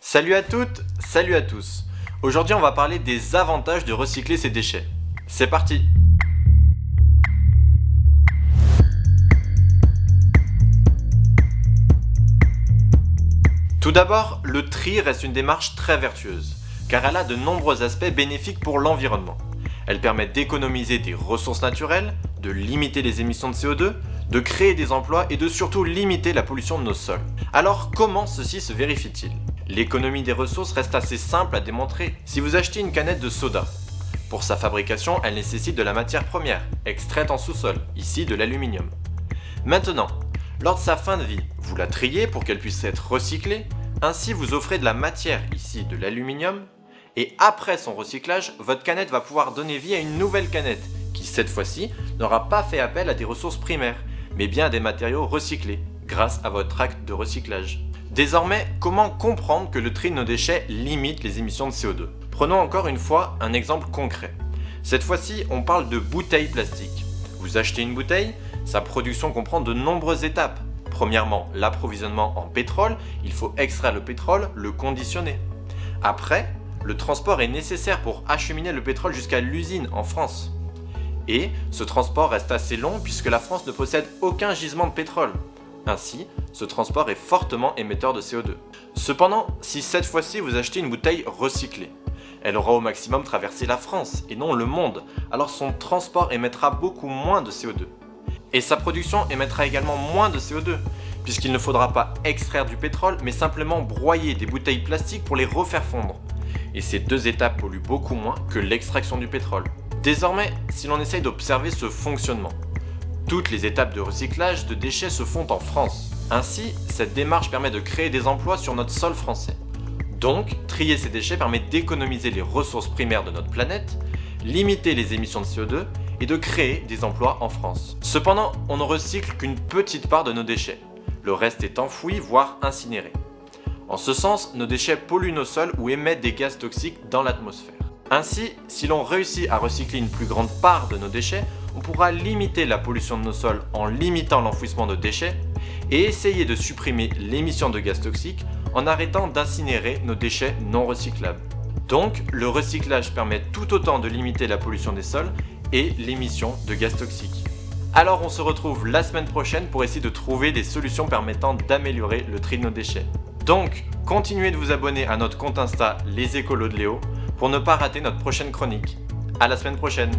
Salut à toutes, salut à tous. Aujourd'hui, on va parler des avantages de recycler ses déchets. C'est parti. Tout d'abord, le tri reste une démarche très vertueuse, car elle a de nombreux aspects bénéfiques pour l'environnement. Elle permet d'économiser des ressources naturelles, de limiter les émissions de CO2, de créer des emplois et de surtout limiter la pollution de nos sols. Alors comment ceci se vérifie-t-il ? L'économie des ressources reste assez simple à démontrer. Si vous achetez une canette de soda, pour sa fabrication, elle nécessite de la matière première, extraite en sous-sol, ici de l'aluminium. Maintenant, lors de sa fin de vie, vous la triez pour qu'elle puisse être recyclée, ainsi vous offrez de la matière, ici de l'aluminium, et après son recyclage, votre canette va pouvoir donner vie à une nouvelle canette, qui cette fois-ci n'aura pas fait appel à des ressources primaires, mais bien à des matériaux recyclés, grâce à votre acte de recyclage. Désormais, comment comprendre que le tri de nos déchets limite les émissions de CO2 ? Prenons encore une fois un exemple concret. Cette fois-ci, on parle de bouteilles plastiques. Vous achetez une bouteille, sa production comprend de nombreuses étapes. Premièrement, l'approvisionnement en pétrole, il faut extraire le pétrole, le conditionner. Après, le transport est nécessaire pour acheminer le pétrole jusqu'à l'usine en France. Et ce transport reste assez long puisque la France ne possède aucun gisement de pétrole. Ainsi, ce transport est fortement émetteur de CO2. Cependant, si cette fois-ci vous achetez une bouteille recyclée, elle aura au maximum traversé la France et non le monde, alors son transport émettra beaucoup moins de CO2. Et sa production émettra également moins de CO2, puisqu'il ne faudra pas extraire du pétrole, mais simplement broyer des bouteilles plastiques pour les refaire fondre. Et ces deux étapes polluent beaucoup moins que l'extraction du pétrole. Désormais, si l'on essaye d'observer ce fonctionnement, toutes les étapes de recyclage de déchets se font en France. Ainsi, cette démarche permet de créer des emplois sur notre sol français. Donc, trier ces déchets permet d'économiser les ressources primaires de notre planète, limiter les émissions de CO2 et de créer des emplois en France. Cependant, on ne recycle qu'une petite part de nos déchets. Le reste est enfoui, voire incinéré. En ce sens, nos déchets polluent nos sols ou émettent des gaz toxiques dans l'atmosphère. Ainsi, si l'on réussit à recycler une plus grande part de nos déchets, on pourra limiter la pollution de nos sols en limitant l'enfouissement de déchets et essayer de supprimer l'émission de gaz toxiques en arrêtant d'incinérer nos déchets non recyclables. Donc, le recyclage permet tout autant de limiter la pollution des sols et l'émission de gaz toxiques. Alors on se retrouve la semaine prochaine pour essayer de trouver des solutions permettant d'améliorer le tri de nos déchets. Donc, continuez de vous abonner à notre compte Insta Les Écolos de Léo pour ne pas rater notre prochaine chronique. À la semaine prochaine.